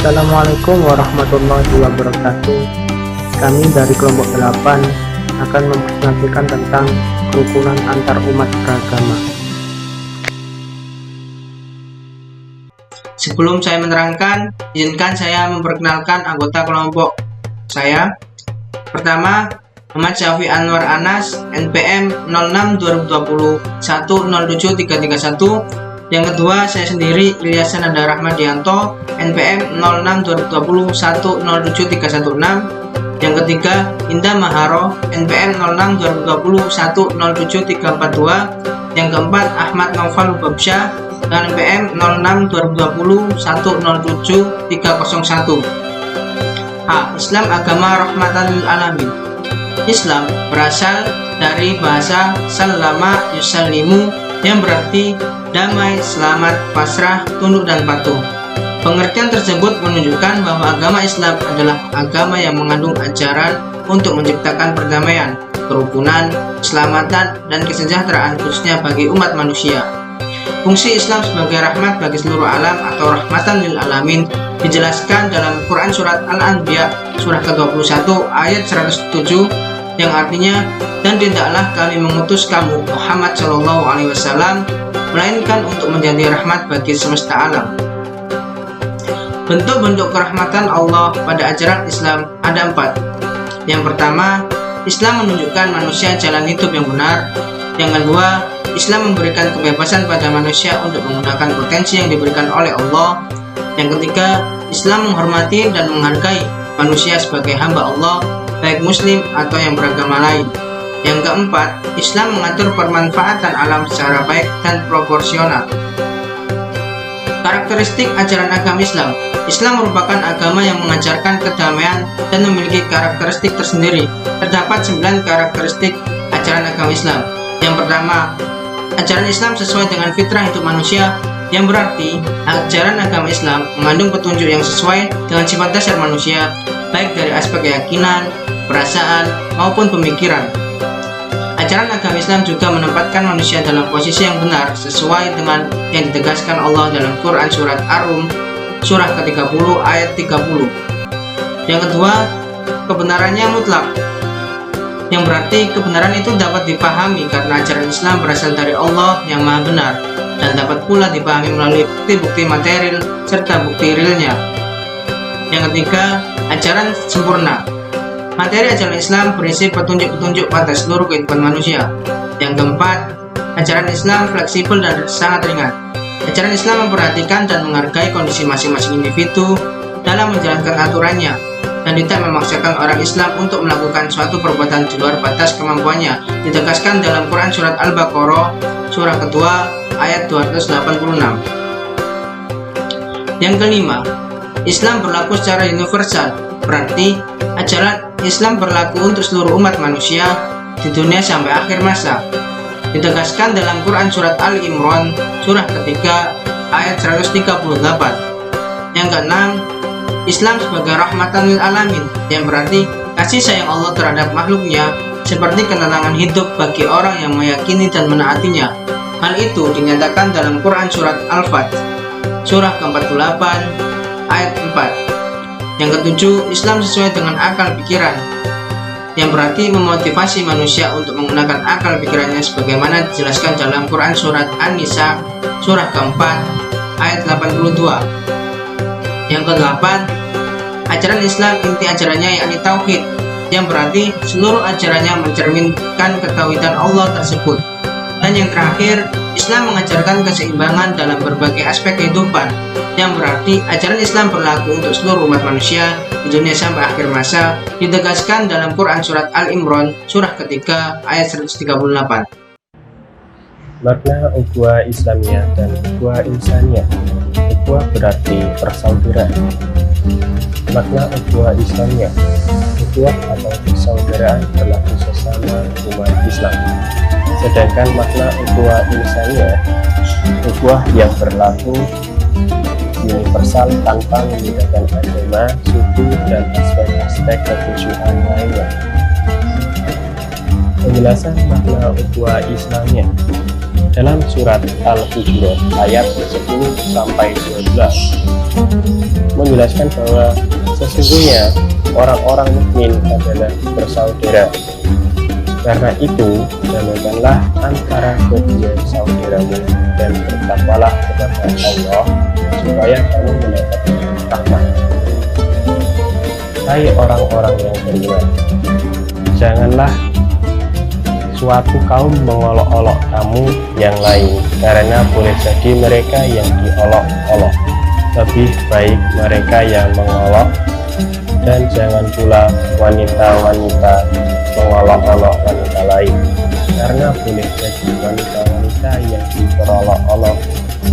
Assalamualaikum warahmatullahi wabarakatuh. Kami dari kelompok 8 akan mempresentasikan tentang kerukunan antar umat beragama. Sebelum saya menerangkan, izinkan saya memperkenalkan anggota kelompok saya. Pertama, Muhammad Syafi Anwar Anas, NPM 06/2021 Yang kedua, saya sendiri Ilyas Sananda Rahmadianto, NPM 06/2021 Yang ketiga, Indah Maharo, NPM 06/2021 Yang keempat, Ahmad Naufal Babsyah, NPM 06/2021 A. Islam agama rahmatan lil alamin. Islam berasal dari bahasa salama yusallimu yang berarti damai, selamat, pasrah, tunduk, dan patuh. Pengertian tersebut menunjukkan bahwa agama Islam adalah agama yang mengandung ajaran untuk menciptakan perdamaian, kerukunan, keselamatan, dan kesejahteraan khususnya bagi umat manusia. Fungsi Islam sebagai rahmat bagi seluruh alam atau rahmatan lil alamin dijelaskan dalam Quran Surat Al-Anbiya surah ke-21 ayat 107 yang artinya, dan tidaklah kami mengutus kamu Muhammad SAW melainkan untuk menjadi rahmat bagi semesta alam. Bentuk-bentuk kerahmatan Allah pada ajaran Islam ada 4. Yang pertama, Islam menunjukkan manusia jalan hidup yang benar. Yang kedua, Islam memberikan kebebasan pada manusia untuk menggunakan potensi yang diberikan oleh Allah. Yang ketiga, Islam menghormati dan menghargai manusia sebagai hamba Allah, baik muslim atau yang beragama lain. Yang keempat, Islam mengatur permanfaatan alam secara baik dan proporsional. Karakteristik ajaran agama Islam. Islam merupakan agama yang mengajarkan kedamaian dan memiliki karakteristik tersendiri. Terdapat 9 karakteristik ajaran agama Islam. Yang pertama, ajaran Islam sesuai dengan fitrah hidup manusia, yang berarti ajaran agama Islam mengandung petunjuk yang sesuai dengan sifat dasar manusia, baik dari aspek keyakinan, perasaan, maupun pemikiran. Ajaran agama Islam juga menempatkan manusia dalam posisi yang benar sesuai dengan yang ditegaskan Allah dalam Quran Surat Ar-Rum surah ke-30 ayat 30. Yang kedua, kebenarannya mutlak, yang berarti kebenaran itu dapat dipahami karena ajaran Islam berasal dari Allah yang maha benar dan dapat pula dipahami melalui bukti-bukti material serta bukti realnya. Yang ketiga, ajaran sempurna. Materi ajaran Islam berisi petunjuk-petunjuk pada seluruh kehidupan manusia. Yang keempat, ajaran Islam fleksibel dan sangat ringan. Ajaran Islam memperhatikan dan menghargai kondisi masing-masing individu dalam menjalankan aturannya dan tidak memaksakan orang Islam untuk melakukan suatu perbuatan di luar batas kemampuannya. Ditegaskan dalam Quran Surat Al-Baqarah surah kedua ayat 286. Yang kelima, Islam berlaku secara universal, berarti ajaran Islam berlaku untuk seluruh umat manusia di dunia sampai akhir masa. Ditegaskan dalam Quran Surat Ali Imran surah ketiga ayat 138. Yang keenam, Islam sebagai rahmatan lil alamin, yang berarti kasih sayang Allah terhadap makhluknya seperti ketenangan hidup bagi orang yang meyakini dan menaatinya. Hal itu dinyatakan dalam Quran Surat Al-Fat surah ke-48 ayat 4. Yang ketujuh, Islam sesuai dengan akal pikiran, yang berarti memotivasi manusia untuk menggunakan akal pikirannya sebagaimana dijelaskan dalam Quran Surat An-Nisa surah ke-4 ayat 82. Yang ke-8, ajaran Islam inti ajarannya yakni tauhid, yang berarti seluruh ajarannya mencerminkan ketauhidan Allah tersebut. Dan yang terakhir, Islam mengajarkan keseimbangan dalam berbagai aspek kehidupan, yang berarti ajaran Islam berlaku untuk seluruh umat manusia di dunia sampai akhir masa. Ditegaskan dalam Quran Surat Al-Imran surah ketiga ayat 138. Makna ukhuwah Islamiyah dan ukhuwah insaniyah. Ukhuwah berarti persaudaraan. Makna ukhuwah Islamiyah. Ukhuwah atau persaudaraan berlaku sesama umat Islam. Sedangkan makna ukhuwah insaniyah, ukhuwah yang berlaku universal tanpa membedakan agama, suku, dan aspek-aspek kebutuhan lainnya. Penjelasan makna ukhuwah Islamiyah. dalam surat Al-Hujurat ayat 10 sampai 12 menjelaskan bahwa sesungguhnya orang-orang mukmin adalah bersaudara. Karena itu, damaikanlah antara kedua saudaramu dan bertakwalah kepada Allah supaya kamu mendapatkan rahmat. Hai orang-orang yang beriman, janganlah suatu kaum mengolok-olok kamu yang lain, karena boleh jadi mereka yang diolok-olok lebih baik mereka yang mengolok, dan jangan pula wanita-wanita mengolok-olok wanita lain, karena boleh jadi wanita-wanita yang diperolok-olok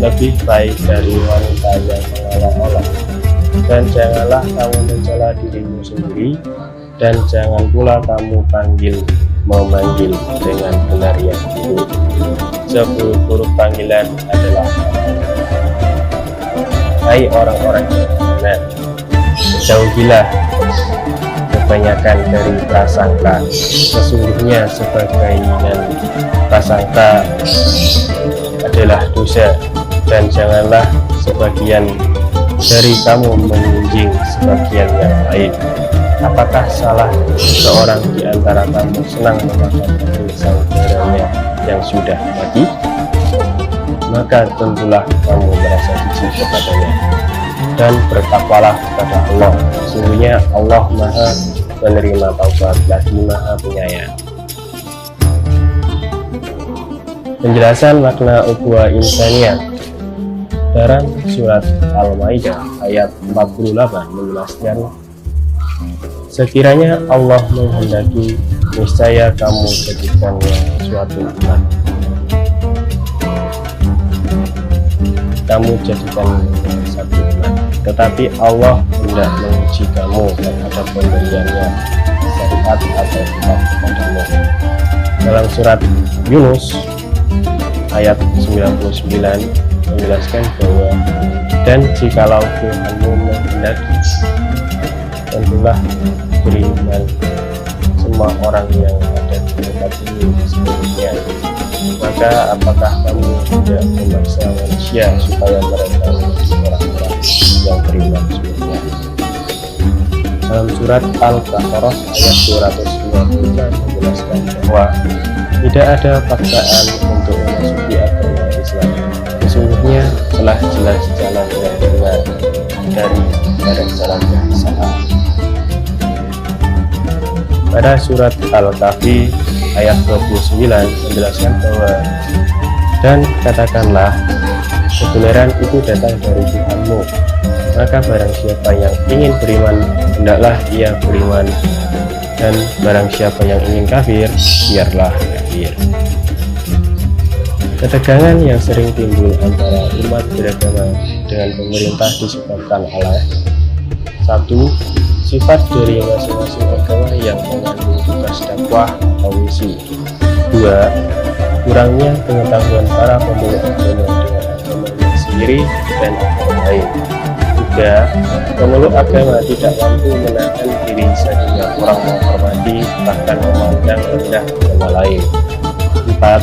lebih baik dari wanita yang mengolok-olok. Dan janganlah kamu mencela dirimu sendiri, dan jangan pula kamu memanggil dengan benar yang buruk. 10 huruf panggilan adalah hai orang-orang yang beriman, jauhilah kebanyakan dari prasangka, sesungguhnya sebagian prasangka adalah dosa, dan janganlah sebagian dari kamu mengunjing sebagian yang lain. Apakah salah seorang di antara kamu senang memakan daging saudaranya yang sudah mati? Maka tentulah kamu merasa jijik kepadanya, dan bertakwalah kepada Allah. Sesungguhnya Allah Maha Penerima Taubat lagi Maha Penyayang. Penjelasan makna ukhuwah insaniyah dalam surat Al-Maidah ayat 48 menjelaskan, sekiranya Allah menghendaki, niscaya kamu jadikannya suatu umat. Kamu jadikan satu umat, tetapi Allah hendak menguji kamu terhadap pemberiannya syariat atau kitab kepadamu. Dalam surat Yunus ayat 99 menjelaskan bahwa, dan jikalau Tuhanmu menghendaki, tentulah beriman semua orang yang ada di tempat ini sebelumnya. Maka apakah kamu tidak memaksa manusia supaya mereka menjadi orang-orang yang beriman sebelumnya? Dalam surat Al-Baqarah ayat 250 menjelaskan bahwa tidak ada paksaan untuk memasuki agama Islam. Sesungguhnya telah jelas jalan yang benar dari jalan yang salah. Pada surat Al-Kahfi ayat 29 menjelaskan bahwa, dan katakanlah kebenaran itu datang dari Tuhanmu, maka barang siapa yang ingin beriman hendaklah ia beriman, dan barang siapa yang ingin kafir biarlah kafir. Ketegangan yang sering timbul antara umat beragama dengan pemerintah disebabkan oleh: 1. Sifat dari masing-masing agama yang mengandung tugas dakwah atau misi. 2. Kurangnya pengetahuan para pemeluk agama dengan agamanya sendiri dan agama lain. 3. Pemeluk agama tidak mampu menahan diri sehingga kurang menghormati bahkan memandang rendah agama lain. 4.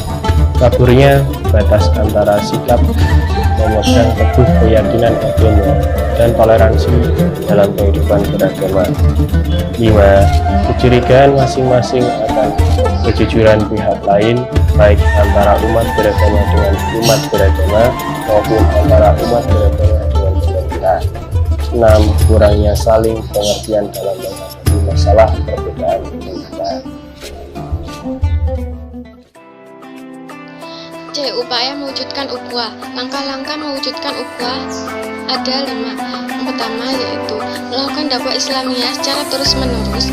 Kaburnya batas antara sikap memegang teguh keyakinan agama dan toleransi dalam kehidupan beragama. 5. Kecurigaan masing-masing akan kejujuran pihak lain, baik antara umat beragama dengan umat beragama maupun antara umat beragama dengan pemerintah. 6. Kurangnya saling pengertian dalam menghadapi masalah perbedaan pendapat. C. Upaya mewujudkan ukhuwah. Langkah-langkah mewujudkan ukhuwah ada 5. Yang pertama yaitu melakukan dakwah Islamiyah secara terus-menerus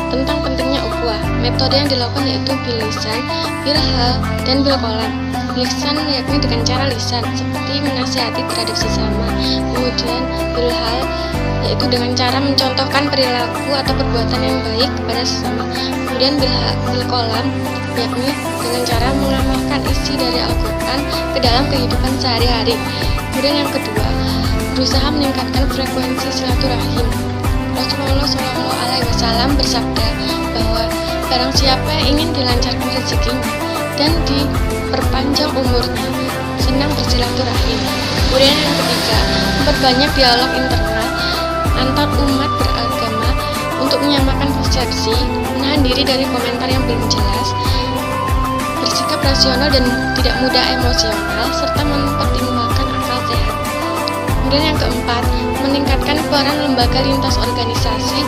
tentang pentingnya ukhuwah. Metode yang dilakukan yaitu bilisan, bilhal, dan bilqalam. Bilisan yakni dengan cara lisan, seperti menasihati terhadap sesama. Kemudian bilhal yaitu dengan cara mencontohkan perilaku atau perbuatan yang baik kepada sesama. Kemudian bilqalam yakni dengan cara mengamalkan isi dari Al-Quran ke dalam kehidupan sehari-hari. Kemudian yang kedua, berusaha meningkatkan frekuensi silaturahim. Rasulullah SAW bersabda bahwa barang siapa yang ingin dilancarkan rezekinya dan diperpanjang umurnya, senang bersilaturahim. Kemudian yang ketiga, memperbanyak dialog internal antar umat beragama untuk menyamakan persepsi, menahan diri dari komentar yang belum jelas, bersikap rasional dan tidak mudah emosional, serta mempertimbangkan akal sehat. Kemudian yang keempat, meningkatkan peran lembaga lintas organisasi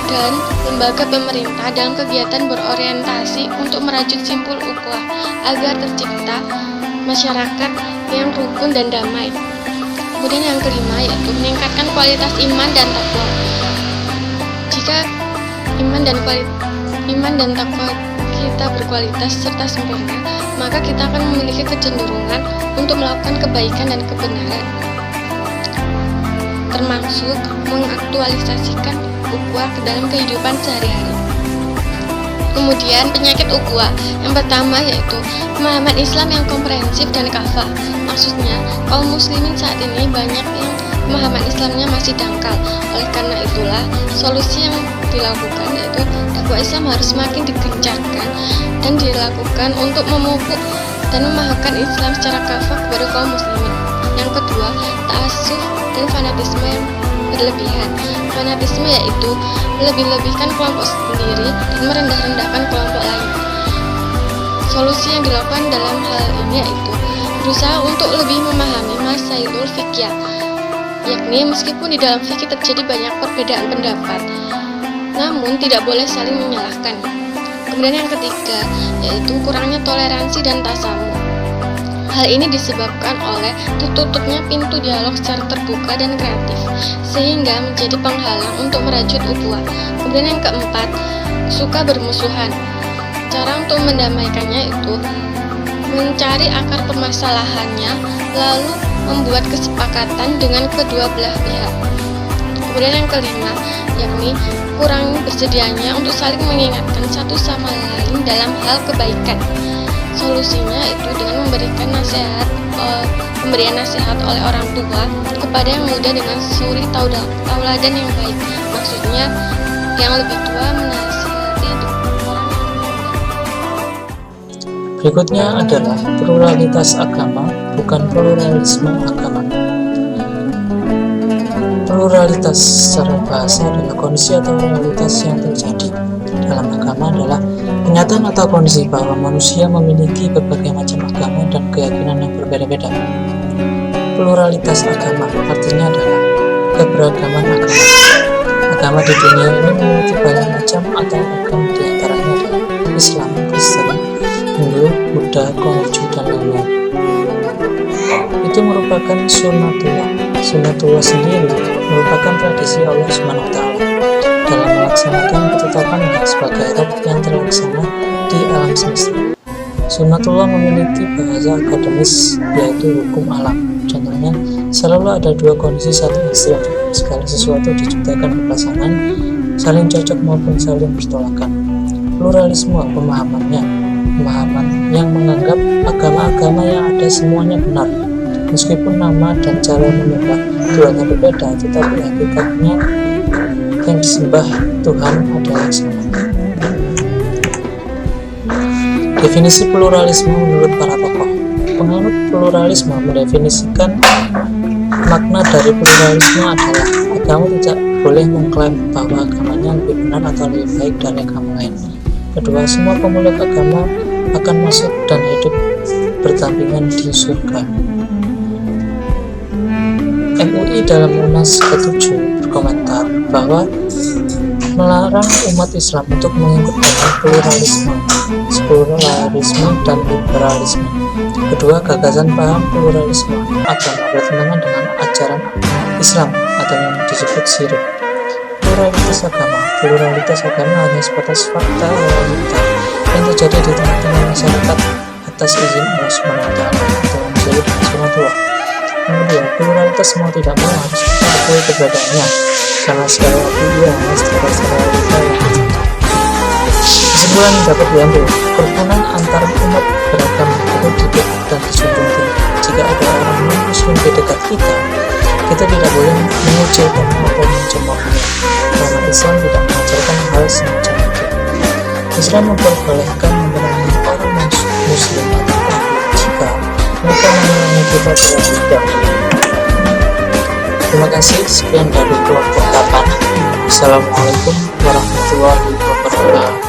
dan lembaga pemerintah dalam kegiatan berorientasi untuk merajut simpul ukhuwah agar tercipta masyarakat yang rukun dan damai. Kemudian yang kelima yaitu meningkatkan kualitas iman dan takwa. Jika iman dan takwa kita berkualitas serta sempurna, maka kita akan memiliki kecenderungan untuk melakukan kebaikan dan kebenaran, termasuk mengaktualisasikan ukhuwah ke dalam kehidupan sehari-hari. Kemudian penyakit ukhuwah yang pertama yaitu pemahaman Islam yang komprehensif dan kafah. Maksudnya kaum muslimin saat ini banyak yang pemahaman Islamnya masih dangkal. Oleh karena itulah solusi yang dilakukan yaitu dakwah Islam harus semakin digencarkan dan dilakukan untuk memupuk dan memahamkan Islam secara kafah kepada kaum muslimin. Yang kedua, ta'assuf dan fanatisme yang berlebihan. Fanatisme yaitu melebih-lebihkan kelompok sendiri dan merendah-rendahkan kelompok lain. Solusi yang dilakukan dalam hal ini yaitu berusaha untuk lebih memahami masailul fiqhiyah, yakni meskipun di dalam fikih terjadi banyak perbedaan pendapat, namun tidak boleh saling menyalahkan. Kemudian yang ketiga yaitu kurangnya toleransi dan tasamuh. Hal ini disebabkan oleh tertutupnya pintu dialog secara terbuka dan kreatif, sehingga menjadi penghalang untuk merajut ukhuwah. Kemudian yang keempat, suka bermusuhan. Cara untuk mendamaikannya itu mencari akar permasalahannya, lalu membuat kesepakatan dengan kedua belah pihak. Kemudian yang kelima, yakni kurang bersedianya untuk saling mengingatkan satu sama lain dalam hal kebaikan. Solusinya itu dengan memberikan pemberian nasihat oleh orang tua kepada yang muda dengan suri tauladan yang baik. Maksudnya yang lebih tua menasihati orang yang muda. Berikutnya adalah pluralitas agama, bukan pluralisme agama. Pluralitas secara bahasa adalah kondisi atau realitas yang terjadi dalam agama adalah kenyataan atau kondisi bahwa manusia memiliki berbagai macam agama dan keyakinan yang berbeda-beda. Pluralitas agama artinya adalah keberagaman agama. Agama di dunia ini memiliki banyak macam atau ragam, di antaranya adalah Islam, Kristen, Hindu, Buddha, Konghucu, dan lain-lain. Itu merupakan sunnatullah. Sunnatullah sendiri merupakan tradisi Allah SWT dalam melaksanakan ketetapannya sebagai roh yang terlaksana di alam semesta. Sunnatullah memiliki bahasa akademis yaitu hukum alam. Contohnya, selalu ada dua kondisi saling ekstrim. Segala sesuatu diciptakan berpasangan, saling cocok maupun saling bertolakan. Pluralisme pemahaman yang menganggap agama-agama yang ada semuanya benar. Meskipun nama dan cara menyembah Tuhannya berbeda, tetapi hakikatnya yang disembah Tuhan adalah sama. Definisi pluralisme menurut para tokoh. Penganut pluralisme mendefinisikan makna dari pluralisme adalah agama tidak boleh mengklaim bahwa agamanya lebih benar atau lebih baik dari agama lain. Kedua, semua pemeluk agama akan masuk dan hidup berdampingan di surga. MUI dalam Munas ke-7 berkomentar bahwa melarang umat Islam untuk mengikut dengan pluralisme dan liberalisme. Kedua, gagasan paham pluralisme agama bertentangan dengan ajaran Islam atau yang disebut syirik. Pluralitas agama hanya sebatas fakta realita yang terjadi di tengah-tengah masyarakat atas izin Allah SWT atau yang disebut sunnatullah. Kemudian, pluralitas mau tidak mau harus kita akui keberadaannya, karena sekali lagi dia hanya sebatas realita yang terjadi. Kesimpulan yang dapat diambil, kerukunan antar umat beragama perlu dipupuk dan dijunjung tinggi. Jika ada orang non-muslim di dekat kita tidak boleh mengucilkan atau mencemoohnya, karena Islam tidak mengajarkan hal semacam itu. Islam memperbolehkan memerangi orang muslim muslim atau kafir jika mereka mengalami kita terlebih dahulu. Terima kasih, sekian dari kelompok 8. Assalamualaikum warahmatullahi wabarakatuh.